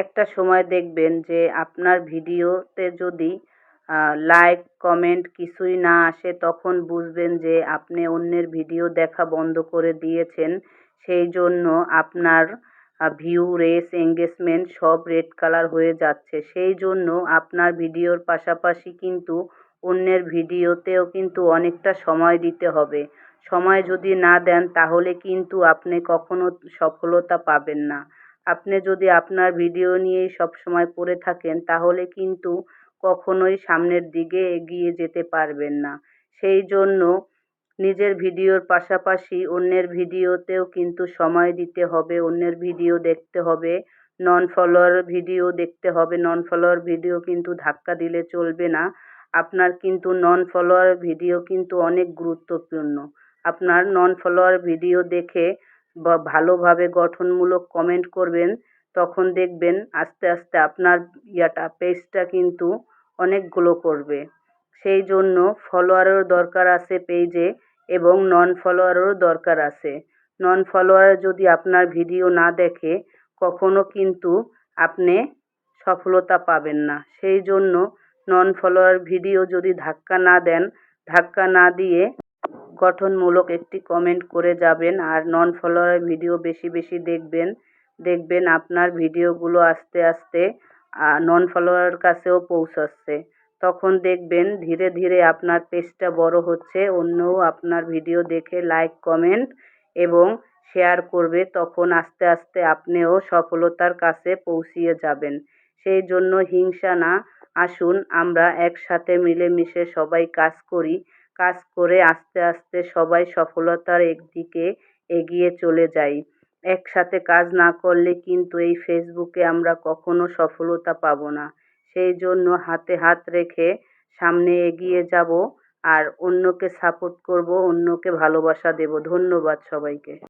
একটা সময় দেখবেন যে আপনার ভিডিওতে যদি লাইক কমেন্ট কিছুই না আসে, তখন বুঝবেন যে আপনি অন্যের ভিডিও দেখা বন্ধ করে দিয়েছেন। সেই জন্য আপনার ভিউ, রেস, এঙ্গেজমেন্ট সব রেড কালার হয়ে যাচ্ছে। সেই জন্য আপনার ভিডিওর পাশাপাশি কিন্তু অন্যের ভিডিওতেও কিন্তু অনেকটা সময় দিতে হবে। সময় যদি না দেন তাহলে কিন্তু আপনি কখনো সফলতা পাবেন না। আপনি যদি আপনার ভিডিও নিয়েই সবসময় পড়ে থাকেন তাহলে কিন্তু কখনোই সামনের দিকে এগিয়ে যেতে পারবেন না। সেই জন্য নিজের ভিডিওর পাশাপাশি অন্যের ভিডিওতেও কিন্তু সময় দিতে হবে, অন্যের ভিডিও দেখতে হবে, নন ফলোয়ার ভিডিও দেখতে হবে। নন ফলোয়ার ভিডিও কিন্তু ধাক্কা দিলে চলবে না। আপনার কিন্তু নন ফলোয়ার ভিডিও কিন্তু অনেক গুরুত্বপূর্ণ। আপনার নন ফলোয়ার ভিডিও দেখে বা ভালোভাবে গঠনমূলক কমেন্ট করবেন, তখন দেখবেন আস্তে আস্তে আপনার পেজটা কিন্তু অনেক গ্রো করবে। সেই জন্য ফলোয়ারেরও দরকার আছে পেজে, এবং নন ফলোয়ারেরও দরকার আছে। নন ফলোয়ার যদি আপনার ভিডিও না দেখে কখনো কিন্তু আপনি সফলতা পাবেন না। সেই জন্য নন ফলোয়ার ভিডিও যদি ধাক্কা না দেন, ধাক্কা না দিয়ে গঠনমূলক একটি কমেন্ট করে যাবেন, আর নন ফলোয়ার ভিডিও বেশি বেশি দেখবেন। দেখবেন আপনার ভিডিওগুলো আস্তে আস্তে নন ফলোয়ারের কাছেও পৌঁছাচ্ছে। তখন দেখবেন ধীরে ধীরে আপনার পেজটা বড় হচ্ছে, অন্যও আপনার ভিডিও দেখে লাইক, কমেন্ট এবং শেয়ার করবে। তখন আস্তে আস্তে আপনিও সফলতার কাছে পৌঁছিয়ে যাবেন। সেই জন্য হিংসা না, আসুন আমরা একসাথে মিলেমিশে সবাই কাজ করি। কাজ করে আস্তে আস্তে সবাই সফলতার দিকে এগিয়ে চলে যাই। একসাথে কাজ না করলে কিন্তু এই ফেসবুকে আমরা কখনো সফলতা পাবো না। সেই জন্য হাতে হাত রেখে সামনে এগিয়ে যাব, আর অন্যকে সাপোর্ট করব, অন্যকে ভালোবাসা দেব। ধন্যবাদ সবাইকে।